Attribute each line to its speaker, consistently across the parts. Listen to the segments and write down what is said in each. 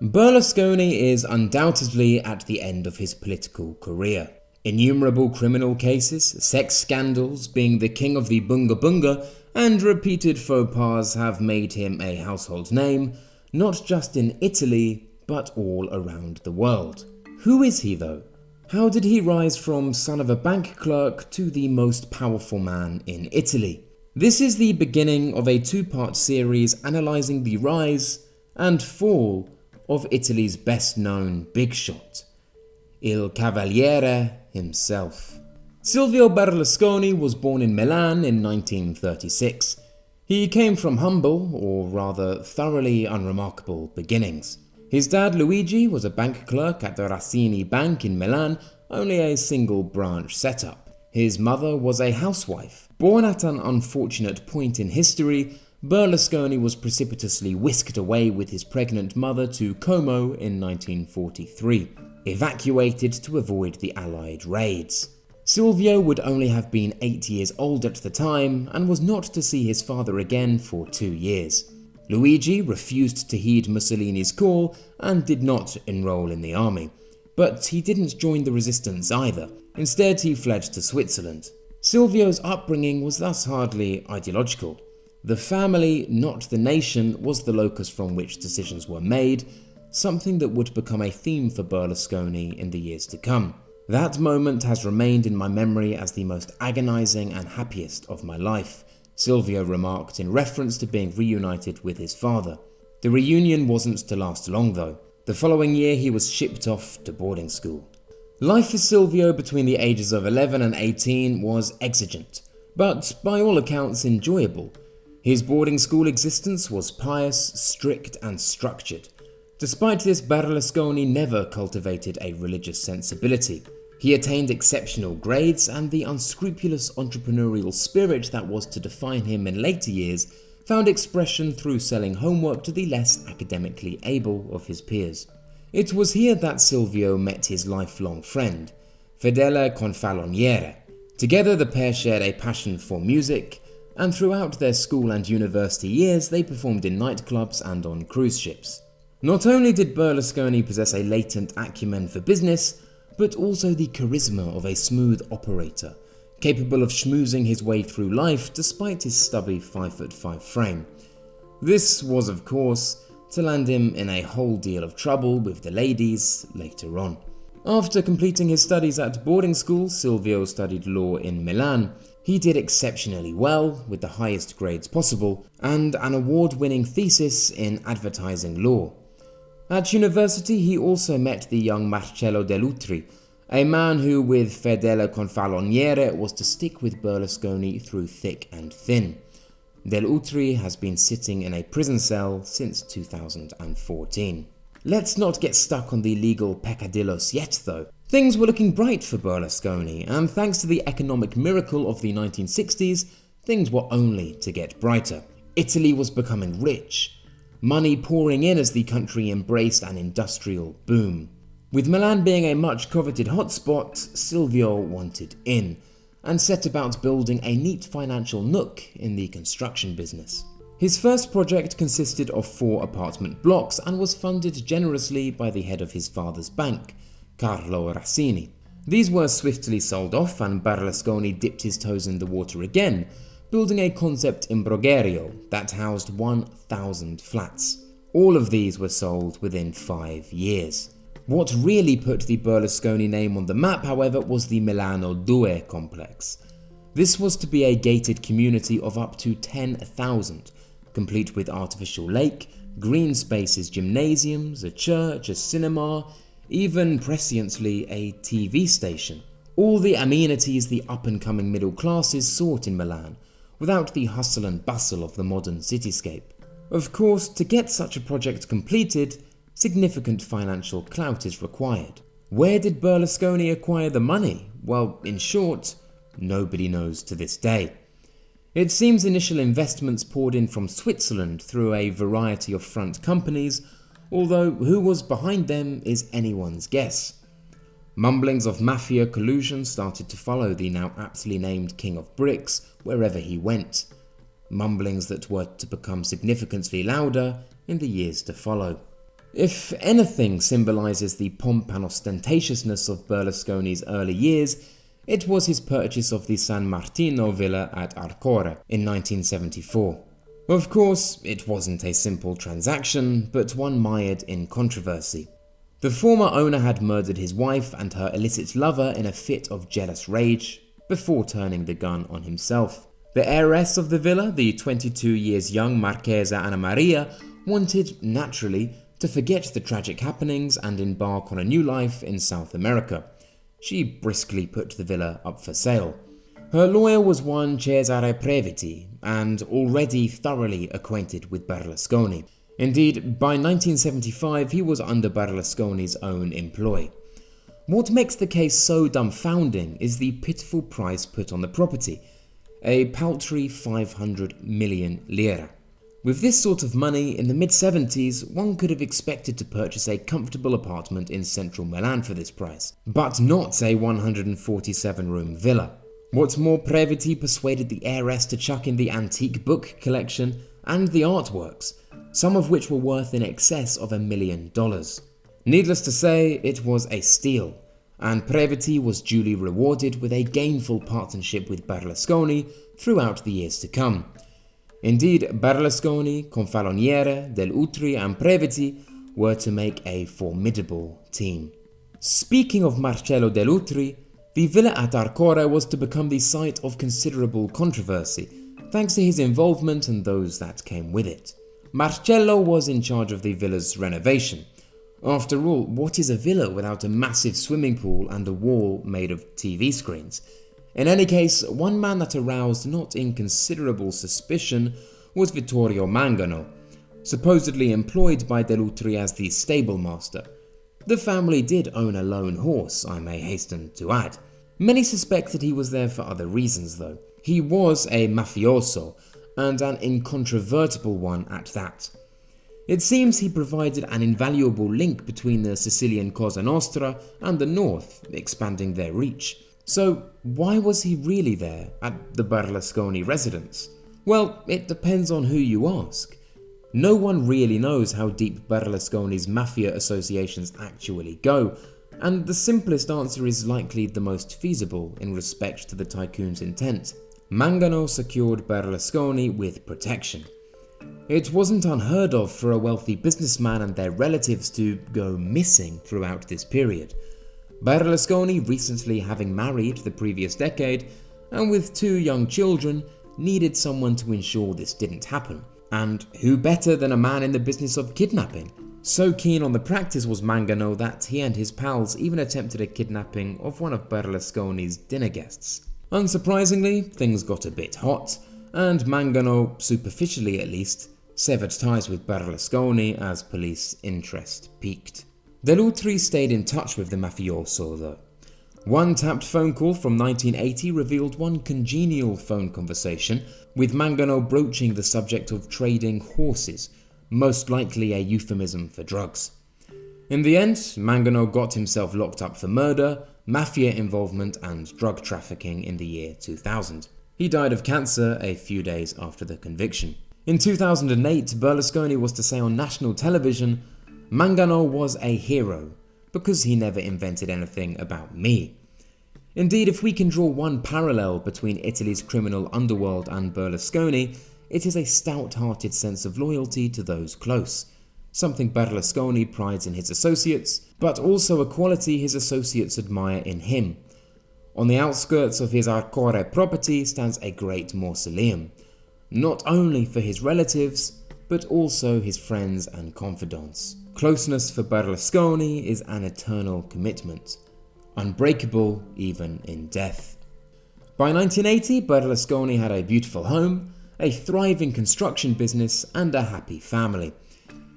Speaker 1: Berlusconi is undoubtedly at the end of his political career. Innumerable criminal cases, sex scandals, being the king of the Bunga Bunga, and repeated faux pas have made him a household name, not just in Italy, but all around the world. Who is he though? How did he rise from son of a bank clerk to the most powerful man in Italy? This is the beginning of a two-part series analysing the rise and fall of Italy's best-known big shot, Il Cavaliere himself. Silvio Berlusconi was born in Milan in 1936. He came from humble, or rather thoroughly unremarkable, beginnings. His dad Luigi was a bank clerk at the Racini Bank in Milan, only a single branch setup. His mother was a housewife. Born at an unfortunate point in history, Berlusconi was precipitously whisked away with his pregnant mother to Como in 1943, evacuated to avoid the Allied raids. Silvio would only have been 8 years old at the time and was not to see his father again for 2 years. Luigi refused to heed Mussolini's call and did not enroll in the army, but he didn't join the resistance either. Instead, he fled to Switzerland. Silvio's upbringing was thus hardly ideological. The family, not the nation, was the locus from which decisions were made, something that would become a theme for Berlusconi in the years to come. That moment has remained in my memory as the most agonizing and happiest of my life, Silvio remarked in reference to being reunited with his father. The reunion wasn't to last long though. The following year he was shipped off to boarding school. Life for Silvio between the ages of 11 and 18 was exigent, but by all accounts enjoyable. His boarding school existence was pious, strict and structured. Despite this, Berlusconi never cultivated a religious sensibility. He attained exceptional grades, and the unscrupulous entrepreneurial spirit that was to define him in later years found expression through selling homework to the less academically able of his peers. It was here that Silvio met his lifelong friend, Fedele Confaloniere. Together the pair shared a passion for music, and throughout their school and university years they performed in nightclubs and on cruise ships. Not only did Berlusconi possess a latent acumen for business, but also the charisma of a smooth operator, capable of schmoozing his way through life despite his stubby 5'5" frame. This was, of course, to land him in a whole deal of trouble with the ladies later on. After completing his studies at boarding school, Silvio studied law in Milan. He did exceptionally well, with the highest grades possible, and an award-winning thesis in advertising law. At university, he also met the young Marcello dell'Utri, a man who, with Fedele Confaloniere, was to stick with Berlusconi through thick and thin. Dell'Utri has been sitting in a prison cell since 2014. Let's not get stuck on the legal peccadillos yet though. Things were looking bright for Berlusconi, and thanks to the economic miracle of the 1960s, things were only to get brighter. Italy was becoming rich, money pouring in as the country embraced an industrial boom. With Milan being a much coveted hotspot, Silvio wanted in, and set about building a neat financial nook in the construction business. His first project consisted of 4 apartment blocks and was funded generously by the head of his father's bank, Carlo Racini. These were swiftly sold off, and Berlusconi dipped his toes in the water again, building a concept imbroglio that housed 1,000 flats. All of these were sold within 5 years. What really put the Berlusconi name on the map, however, was the Milano Due complex. This was to be a gated community of up to 10,000, complete with artificial lake, green spaces, gymnasiums, a church, a cinema, even presciently a TV station. All the amenities the up-and-coming middle classes sought in Milan, without the hustle and bustle of the modern cityscape. Of course, to get such a project completed, significant financial clout is required. Where did Berlusconi acquire the money? Well, in short, nobody knows to this day. It seems initial investments poured in from Switzerland through a variety of front companies, although who was behind them is anyone's guess. Mumblings of mafia collusion started to follow the now aptly named King of Bricks wherever he went. Mumblings that were to become significantly louder in the years to follow. If anything symbolises the pomp and ostentatiousness of Berlusconi's early years, it was his purchase of the San Martino villa at Arcore in 1974. Of course, it wasn't a simple transaction, but one mired in controversy. The former owner had murdered his wife and her illicit lover in a fit of jealous rage, before turning the gun on himself. The heiress of the villa, the 22 years young Marchesa Anna Maria, wanted, naturally, to forget the tragic happenings and embark on a new life in South America. She briskly put the villa up for sale. Her lawyer was one Cesare Previti, and already thoroughly acquainted with Berlusconi. Indeed, by 1975 he was under Berlusconi's own employ. What makes the case so dumbfounding is the pitiful price put on the property, a paltry 500 million lira. With this sort of money, in the mid-70s, one could have expected to purchase a comfortable apartment in central Milan for this price, but not a 147-room villa. What's more, Previti persuaded the heiress to chuck in the antique book collection and the artworks, some of which were worth in excess of $1 million. Needless to say, it was a steal, and Previti was duly rewarded with a gainful partnership with Berlusconi throughout the years to come. Indeed, Berlusconi, Cavaliere, dell'utri and Previti were to make a formidable team. Speaking of Marcello dell'utri, the villa at Arcore was to become the site of considerable controversy, thanks to his involvement and those that came with it. Marcello was in charge of the villa's renovation. After all, what is a villa without a massive swimming pool and a wall made of TV screens? In any case, one man that aroused not inconsiderable suspicion was Vittorio Mangano, supposedly employed by dell'utri as the stable master. The family did own a lone horse, I may hasten to add. Many suspect that he was there for other reasons though. He was a mafioso, and an incontrovertible one at that. It seems he provided an invaluable link between the Sicilian Cosa Nostra and the north, expanding their reach. So why was he really there at the Berlusconi residence? Well, it depends on who you ask. No one really knows how deep Berlusconi's mafia associations actually go, and the simplest answer is likely the most feasible in respect to the tycoon's intent. Mangano secured Berlusconi with protection. It wasn't unheard of for a wealthy businessman and their relatives to go missing throughout this period. Berlusconi, recently having married the previous decade, and with 2 young children, needed someone to ensure this didn't happen. And who better than a man in the business of kidnapping? So keen on the practice was Mangano that he and his pals even attempted a kidnapping of one of Berlusconi's dinner guests. Unsurprisingly, things got a bit hot, and Mangano, superficially at least, severed ties with Berlusconi as police interest peaked. Dell'utri stayed in touch with the mafioso though. One tapped phone call from 1980 revealed one congenial phone conversation, with Mangano broaching the subject of trading horses, most likely a euphemism for drugs. In the end, Mangano got himself locked up for murder, mafia involvement and drug trafficking in the year 2000. He died of cancer a few days after the conviction. In 2008, Berlusconi was to say on national television, "Mangano was a hero, because he never invented anything about me." Indeed, if we can draw one parallel between Italy's criminal underworld and Berlusconi, it is a stout-hearted sense of loyalty to those close, something Berlusconi prides in his associates, but also a quality his associates admire in him. On the outskirts of his Arcore property stands a great mausoleum, not only for his relatives, but also his friends and confidants. Closeness for Berlusconi is an eternal commitment, unbreakable even in death. By 1980, Berlusconi had a beautiful home, a thriving construction business, and a happy family.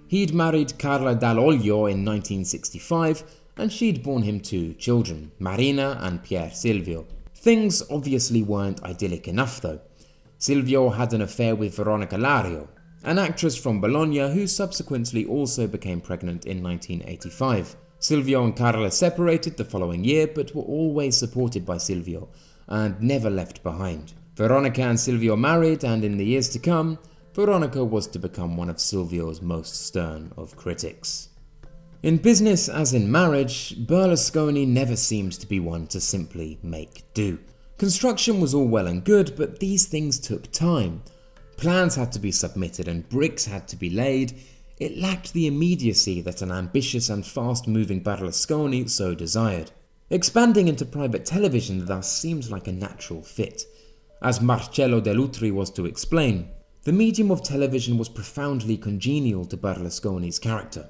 Speaker 1: He'd married Carla Dall'Olio in 1965, and she'd borne him 2 children, Marina and Pier Silvio. Things obviously weren't idyllic enough though. Silvio had an affair with Veronica Lario, an actress from Bologna who subsequently also became pregnant in 1985. Silvio and Carla separated the following year, but were always supported by Silvio and never left behind. Veronica and Silvio married, and in the years to come, Veronica was to become one of Silvio's most stern of critics. In business as in marriage, Berlusconi never seemed to be one to simply make do. Construction was all well and good, but these things took time. Plans had to be submitted and bricks had to be laid. It lacked the immediacy that an ambitious and fast-moving Berlusconi so desired. Expanding into private television thus seemed like a natural fit. As Marcello dell'Utri was to explain, the medium of television was profoundly congenial to Berlusconi's character.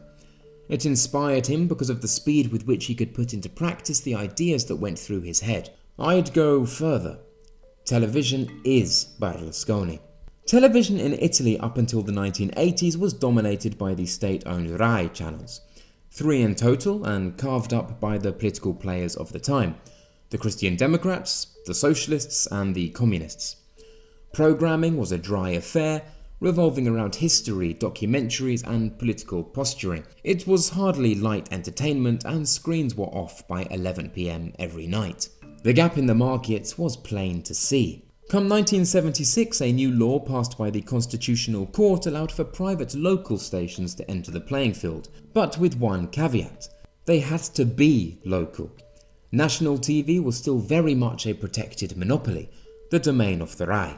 Speaker 1: It inspired him because of the speed with which he could put into practice the ideas that went through his head. I'd go further. Television is Berlusconi. Television in Italy up until the 1980s was dominated by the state-owned Rai channels, 3 in total and carved up by the political players of the time, the Christian Democrats, the Socialists and the Communists. Programming was a dry affair, revolving around history, documentaries and political posturing. It was hardly light entertainment and screens were off by 11 PM every night. The gap in the market was plain to see. Come 1976, a new law passed by the Constitutional Court allowed for private local stations to enter the playing field, but with one caveat. They had to be local. National TV was still very much a protected monopoly, the domain of the Rai.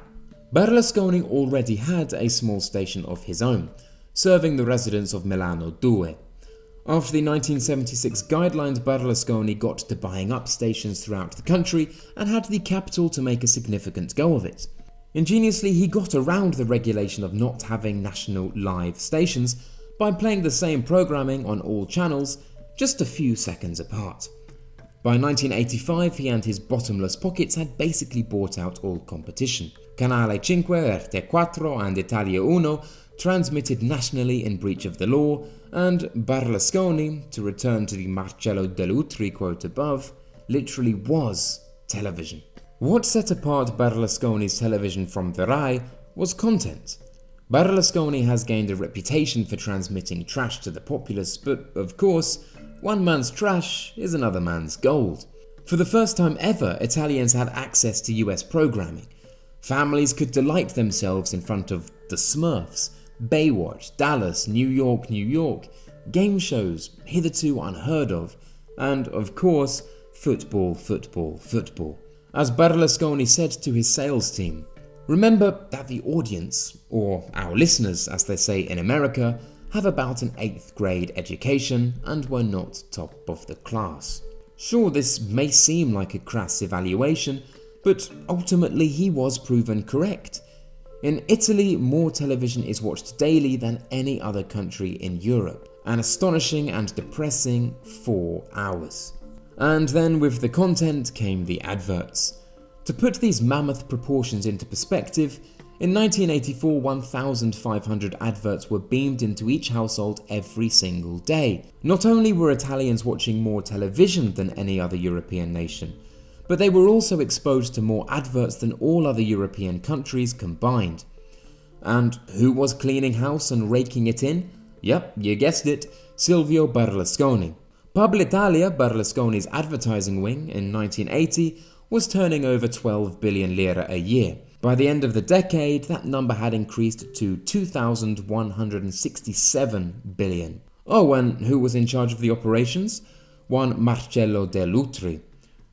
Speaker 1: Berlusconi already had a small station of his own, serving the residents of Milano 2. After the 1976 guidelines, Berlusconi got to buying up stations throughout the country and had the capital to make a significant go of it. Ingeniously, he got around the regulation of not having national live stations by playing the same programming on all channels, just a few seconds apart. By 1985, he and his bottomless pockets had basically bought out all competition. Canale 5, Rete 4 and Italia 1 transmitted nationally in breach of the law, and Berlusconi, to return to the Marcello dell'Utri quote above, literally was television. What set apart Berlusconi's television from the Rai was content. Berlusconi has gained a reputation for transmitting trash to the populace, but of course, one man's trash is another man's gold. For the first time ever, Italians had access to US programming. Families could delight themselves in front of The Smurfs, Baywatch, Dallas, New York, game shows hitherto unheard of, and of course, football. As Berlusconi said to his sales team, remember that the audience, or our listeners as they say in America, have about an 8th grade education and were not top of the class. Sure, this may seem like a crass evaluation, but ultimately he was proven correct. In Italy, more television is watched daily than any other country in Europe, an astonishing and depressing 4 hours. And then with the content came the adverts. To put these mammoth proportions into perspective, in 1984, 1,500 adverts were beamed into each household every single day. Not only were Italians watching more television than any other European nation, but they were also exposed to more adverts than all other European countries combined. And who was cleaning house and raking it in? Yep, you guessed it, Silvio Berlusconi. Publitalia, Berlusconi's advertising wing, in 1980 was turning over 12 billion lira a year. By the end of the decade, that number had increased to 2,167 billion. Oh, and who was in charge of the operations? One Marcello dell'Utri,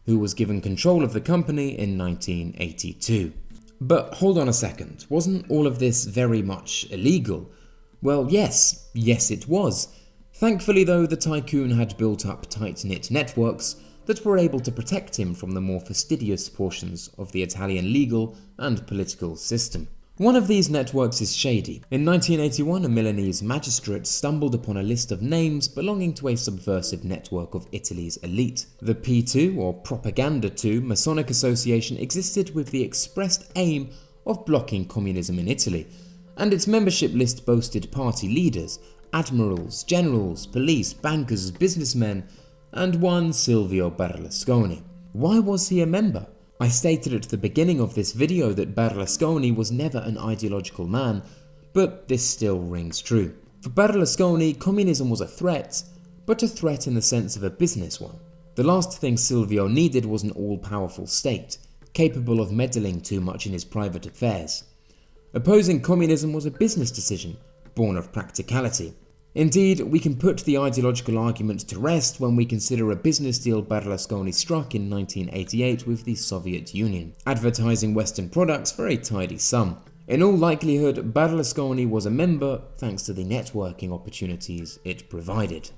Speaker 1: who was given control of the company in 1982. But hold on a second, wasn't all of this very much illegal? Well, yes it was. Thankfully though, the tycoon had built up tight-knit networks that were able to protect him from the more fastidious portions of the Italian legal and political system. One of these networks is shady. In 1981, a Milanese magistrate stumbled upon a list of names belonging to a subversive network of Italy's elite. The P2, or Propaganda 2, Masonic Association existed with the expressed aim of blocking communism in Italy, and its membership list boasted party leaders, admirals, generals, police, bankers, businessmen, and one Silvio Berlusconi. Why was he a member? I stated at the beginning of this video that Berlusconi was never an ideological man, but this still rings true. For Berlusconi, communism was a threat, but a threat in the sense of a business one. The last thing Silvio needed was an all-powerful state, capable of meddling too much in his private affairs. Opposing communism was a business decision, born of practicality. Indeed, we can put the ideological argument to rest when we consider a business deal Berlusconi struck in 1988 with the Soviet Union, advertising Western products for a tidy sum. In all likelihood, Berlusconi was a member thanks to the networking opportunities it provided.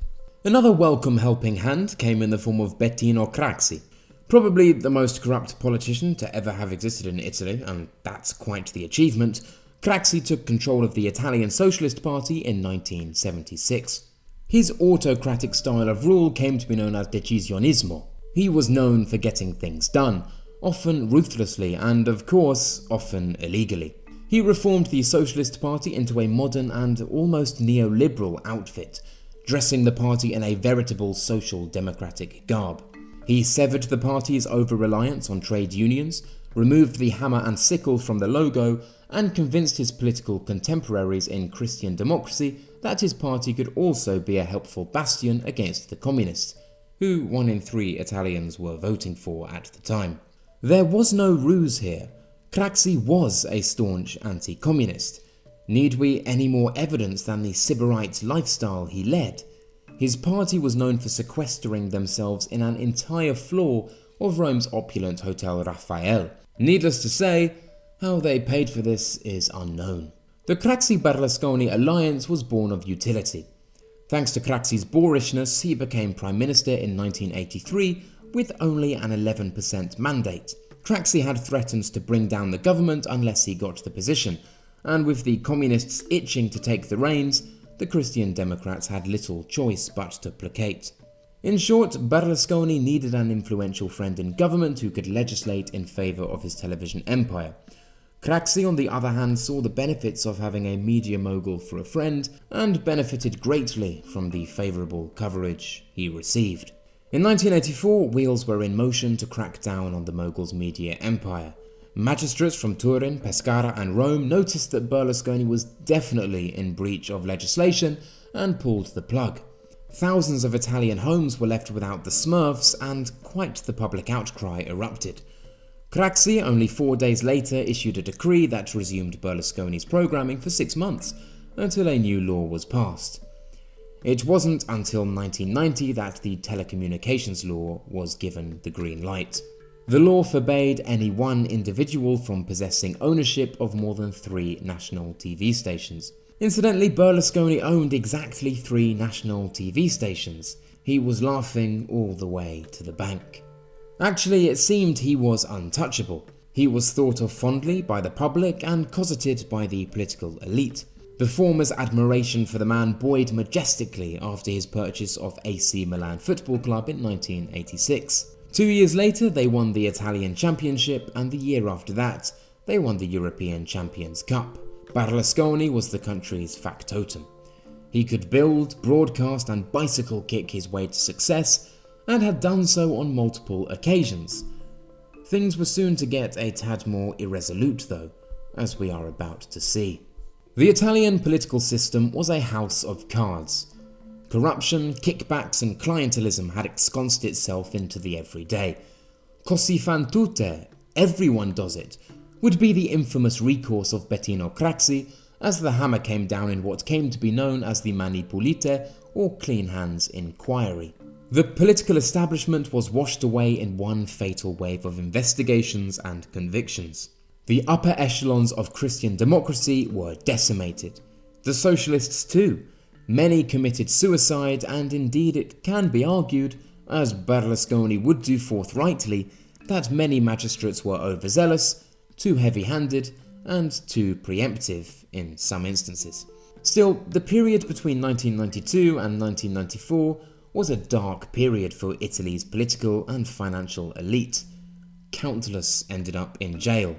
Speaker 1: Another welcome helping hand came in the form of Bettino Craxi, probably the most corrupt politician to ever have existed in Italy, and that's quite the achievement. Craxi took control of the Italian Socialist Party in 1976. His autocratic style of rule came to be known as decisionismo. He was known for getting things done, often ruthlessly and, of course, often illegally. He reformed the Socialist Party into a modern and almost neoliberal outfit, dressing the party in a veritable social democratic garb. He severed the party's over-reliance on trade unions, removed the hammer and sickle from the logo, and convinced his political contemporaries in Christian democracy that his party could also be a helpful bastion against the communists, who 1 in 3 Italians were voting for at the time. There was no ruse here. Craxi was a staunch anti-communist. Need we any more evidence than the sybarite lifestyle he led? His party was known for sequestering themselves in an entire floor of Rome's opulent Hotel Raffaele. Needless to say, how they paid for this is unknown. The Craxi-Berlusconi alliance was born of utility. Thanks to Craxi's boorishness, he became Prime Minister in 1983 with only an 11% mandate. Craxi had threatened to bring down the government unless he got the position, and with the communists itching to take the reins, the Christian Democrats had little choice but to placate. In short, Berlusconi needed an influential friend in government who could legislate in favour of his television empire. Craxi, on the other hand, saw the benefits of having a media mogul for a friend and benefited greatly from the favourable coverage he received. In 1984, wheels were in motion to crack down on the mogul's media empire. Magistrates from Turin, Pescara and Rome noticed that Berlusconi was definitely in breach of legislation and pulled the plug. Thousands of Italian homes were left without the Smurfs and quite the public outcry erupted. Craxi, only 4 days later, issued a decree that resumed Berlusconi's programming for 6 months, until a new law was passed. It wasn't until 1990 that the telecommunications law was given the green light. The law forbade any one individual from possessing ownership of more than 3 national TV stations. Incidentally, Berlusconi owned exactly 3 national TV stations. He was laughing all the way to the bank. Actually, it seemed he was untouchable. He was thought of fondly by the public and cosseted by the political elite. The former's admiration for the man buoyed majestically after his purchase of AC Milan Football Club in 1986. 2 years later, they won the Italian Championship, and the year after that, they won the European Champions Cup. Berlusconi was the country's factotum. He could build, broadcast and bicycle kick his way to success, and had done so on multiple occasions. Things were soon to get a tad more irresolute though, as we are about to see. The Italian political system was a house of cards. Corruption, kickbacks and clientelism had ensconced itself into the everyday. Così fan tutte, everyone does it, would be the infamous recourse of Bettino Craxi as the hammer came down in what came to be known as the Mani Pulite or Clean Hands Inquiry. The political establishment was washed away in one fatal wave of investigations and convictions. The upper echelons of Christian democracy were decimated. The socialists too. Many committed suicide, and indeed it can be argued, as Berlusconi would do forthrightly, that many magistrates were overzealous, too heavy-handed, and too preemptive in some instances. Still, the period between 1992 and 1994 was a dark period for Italy's political and financial elite. Countless ended up in jail.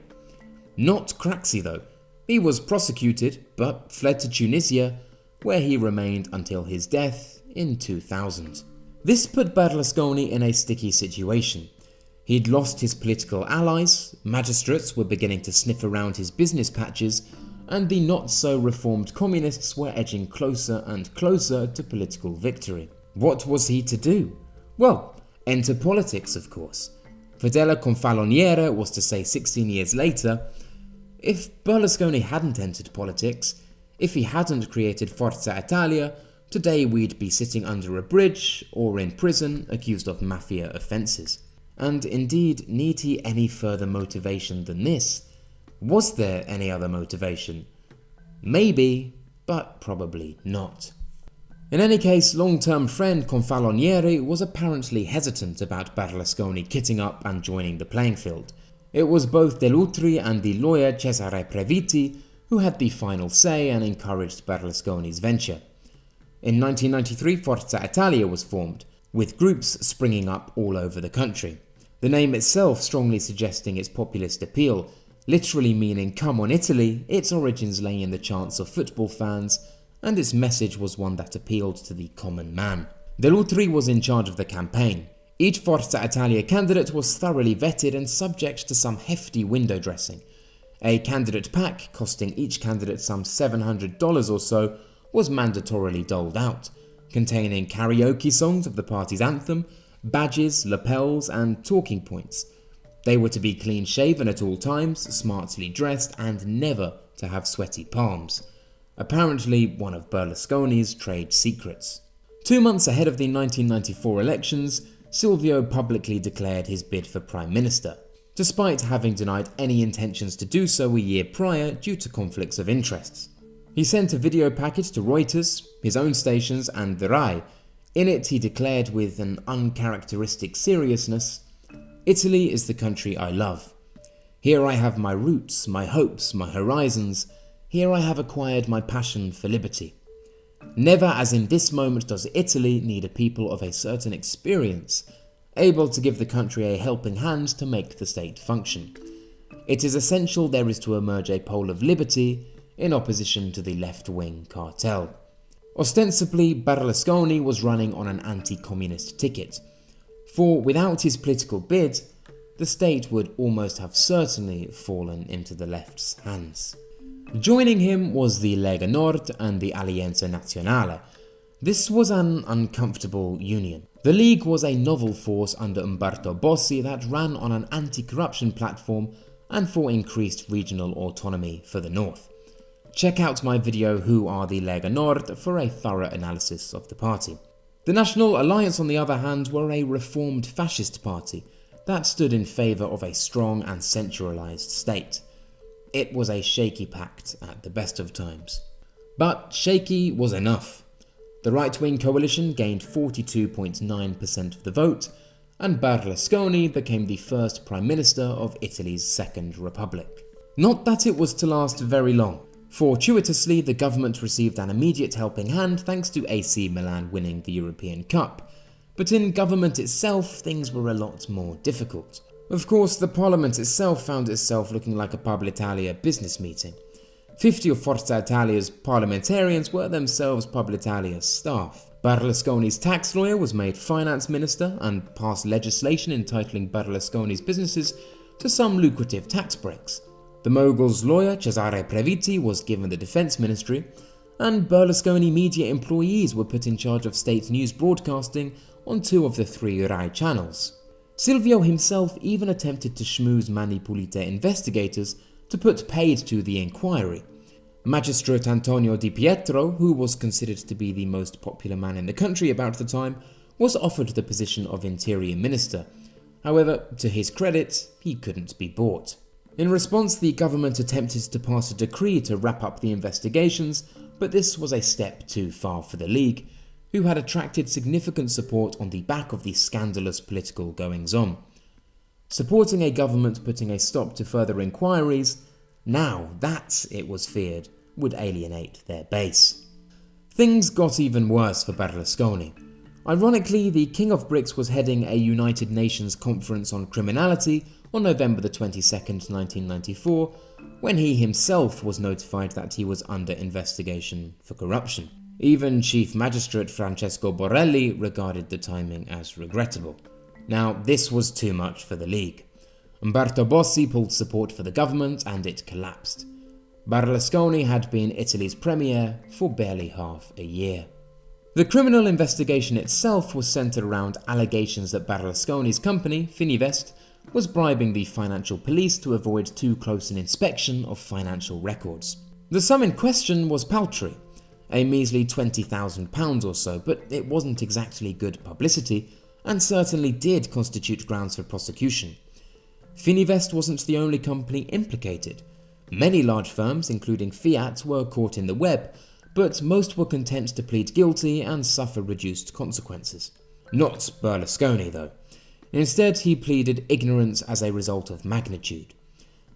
Speaker 1: Not Craxi though. He was prosecuted, but fled to Tunisia, where he remained until his death in 2000. This put Berlusconi in a sticky situation. He'd lost his political allies, magistrates were beginning to sniff around his business patches, and the not-so-reformed communists were edging closer and closer to political victory. What was he to do? Well, enter politics, of course. Fedele Confaloniere was to say 16 years later, if Berlusconi hadn't entered politics, if he hadn't created Forza Italia, today we'd be sitting under a bridge or in prison accused of mafia offences. And indeed, need he any further motivation than this? Was there any other motivation? Maybe, but probably not. In any case, long-term friend Cavaliere was apparently hesitant about Berlusconi kitting up and joining the playing field. It was both dell'utri and the lawyer Cesare Previti who had the final say and encouraged Berlusconi's venture. In 1993, Forza Italia was formed, with groups springing up all over the country. The name itself strongly suggesting its populist appeal, literally meaning "come on Italy." Its origins lay in the chants of football fans, and its message was one that appealed to the common man. Dell'utri was in charge of the campaign. Each Forza Italia candidate was thoroughly vetted and subject to some hefty window dressing. A candidate pack, costing each candidate some $700 or so, was mandatorily doled out, containing karaoke songs of the party's anthem, badges, lapels, and talking points. They were to be clean-shaven at all times, smartly dressed, and never to have sweaty palms. Apparently one of Berlusconi's trade secrets. 2 months ahead of the 1994 elections, Silvio publicly declared his bid for Prime Minister, despite having denied any intentions to do so a year prior due to conflicts of interests. He sent a video package to Reuters, his own stations, and the Rai. In it he declared with an uncharacteristic seriousness, "Italy is the country I love. Here I have my roots, my hopes, my horizons. Here I have acquired my passion for liberty. Never as in this moment does Italy need a people of a certain experience, able to give the country a helping hand to make the state function. It is essential there is to emerge a pole of liberty in opposition to the left-wing cartel." Ostensibly, Berlusconi was running on an anti-communist ticket, for without his political bid, the state would almost have certainly fallen into the left's hands. Joining him was the Lega Nord and the Alleanza Nazionale. This was an uncomfortable union. The League was a novel force under Umberto Bossi that ran on an anti-corruption platform and for increased regional autonomy for the north. Check out my video Who Are the Lega Nord for a thorough analysis of the party. The National Alliance, on the other hand, were a reformed fascist party that stood in favour of a strong and centralised state. It was a shaky pact at the best of times. But shaky was enough. The right-wing coalition gained 42.9% of the vote, and Berlusconi became the first Prime Minister of Italy's Second Republic. Not that it was to last very long. Fortuitously, the government received an immediate helping hand thanks to AC Milan winning the European Cup. But in government itself, things were a lot more difficult. Of course, the parliament itself found itself looking like a Pub Italia business meeting. 50 of Forza Italia's parliamentarians were themselves Pub Italia's staff. Berlusconi's tax lawyer was made finance minister and passed legislation entitling Berlusconi's businesses to some lucrative tax breaks. The mogul's lawyer, Cesare Previti, was given the defense ministry, and Berlusconi media employees were put in charge of state news broadcasting on 2 of the 3 Rai channels. Silvio himself even attempted to schmooze Mani Pulite investigators to put paid to the inquiry. Magistrate Antonio Di Pietro, who was considered to be the most popular man in the country about the time, was offered the position of Interior Minister. However, to his credit, he couldn't be bought. In response, the government attempted to pass a decree to wrap up the investigations, but this was a step too far for the League, who had attracted significant support on the back of the scandalous political goings-on. Supporting a government putting a stop to further inquiries, now that, it was feared, would alienate their base. Things got even worse for Berlusconi. Ironically, the King of Bricks was heading a United Nations conference on criminality on November the 22nd, 1994, when he himself was notified that he was under investigation for corruption. Even Chief Magistrate Francesco Borrelli regarded the timing as regrettable. Now, this was too much for the League. Umberto Bossi pulled support for the government and it collapsed. Berlusconi had been Italy's premier for barely half a year. The criminal investigation itself was centered around allegations that Berlusconi's company, Fininvest, was bribing the financial police to avoid too close an inspection of financial records. The sum in question was paltry. a measly £20,000 or so, but it wasn't exactly good publicity and certainly did constitute grounds for prosecution. Fininvest wasn't the only company implicated. Many large firms, including Fiat, were caught in the web, but most were content to plead guilty and suffer reduced consequences. Not Berlusconi, though. Instead, he pleaded ignorance as a result of magnitude.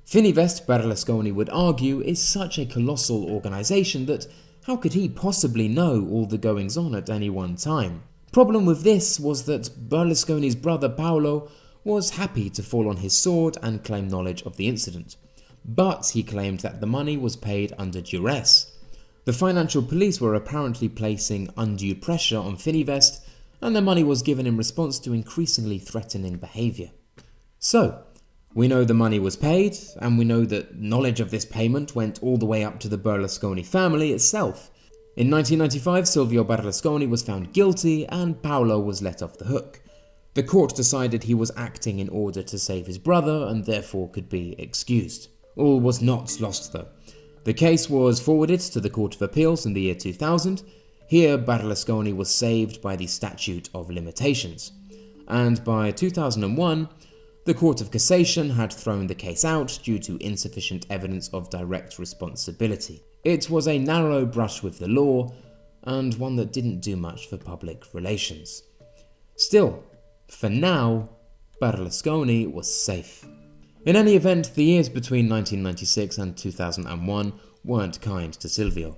Speaker 1: Fininvest, Berlusconi would argue, is such a colossal organisation that how could he possibly know all the goings-on at any one time? Problem with this was that Berlusconi's brother Paolo was happy to fall on his sword and claim knowledge of the incident. But he claimed that the money was paid under duress. The financial police were apparently placing undue pressure on Fininvest, and the money was given in response to increasingly threatening behaviour. So, we know the money was paid, and we know that knowledge of this payment went all the way up to the Berlusconi family itself. In 1995, Silvio Berlusconi was found guilty and Paolo was let off the hook. The court decided he was acting in order to save his brother and therefore could be excused. All was not lost though. The case was forwarded to the Court of Appeals in the year 2000. Here, Berlusconi was saved by the statute of limitations. And by 2001, the Court of Cassation had thrown the case out due to insufficient evidence of direct responsibility. It was a narrow brush with the law, and one that didn't do much for public relations. Still, for now, Berlusconi was safe. In any event, the years between 1996 and 2001 weren't kind to Silvio.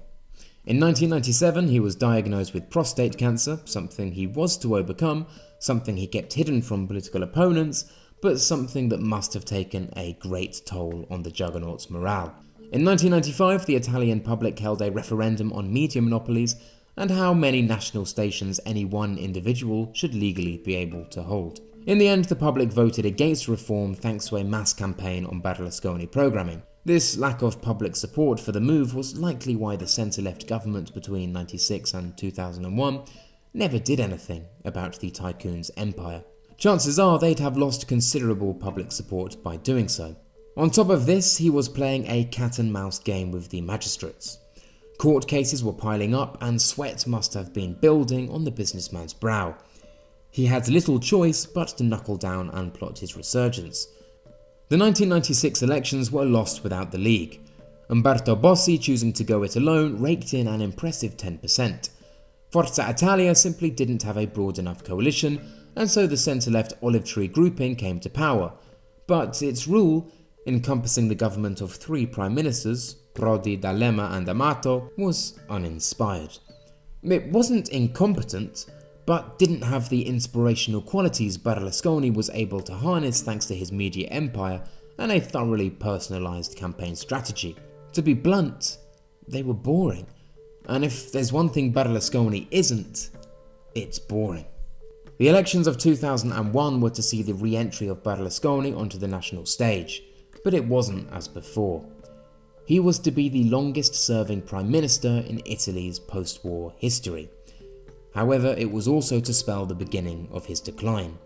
Speaker 1: In 1997, he was diagnosed with prostate cancer, something he was to overcome, something he kept hidden from political opponents, but something that must have taken a great toll on the juggernaut's morale. In 1995, the Italian public held a referendum on media monopolies and how many national stations any one individual should legally be able to hold. In the end, the public voted against reform thanks to a mass campaign on Berlusconi programming. This lack of public support for the move was likely why the centre-left government between 1996 and 2001 never did anything about the tycoon's empire. Chances are they'd have lost considerable public support by doing so. On top of this, he was playing a cat-and-mouse game with the magistrates. Court cases were piling up and sweat must have been building on the businessman's brow. He had little choice but to knuckle down and plot his resurgence. The 1996 elections were lost without the League. Umberto Bossi, choosing to go it alone, raked in an impressive 10%. Forza Italia simply didn't have a broad enough coalition, and so the centre-left olive tree grouping came to power. But its rule, encompassing the government of 3 prime ministers, Prodi, D'Alema and Amato, was uninspired. It wasn't incompetent, but didn't have the inspirational qualities Berlusconi was able to harness thanks to his media empire and a thoroughly personalised campaign strategy. To be blunt, they were boring. And if there's one thing Berlusconi isn't, it's boring. The elections of 2001 were to see the re-entry of Berlusconi onto the national stage, but it wasn't as before. He was to be the longest-serving Prime Minister in Italy's post-war history. However, it was also to spell the beginning of his decline.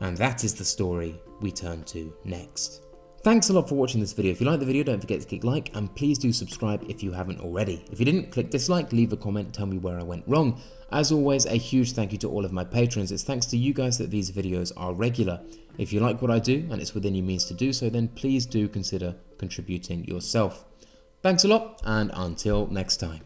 Speaker 1: And that is the story we turn to next. Thanks a lot for watching this video. If you liked the video, don't forget to click like, and please do subscribe if you haven't already. If you didn't, click dislike, leave a comment, tell me where I went wrong. As always, a huge thank you to all of my patrons. It's thanks to you guys that these videos are regular. If you like what I do, and it's within your means to do so, then please do consider contributing yourself. Thanks a lot, and until next time.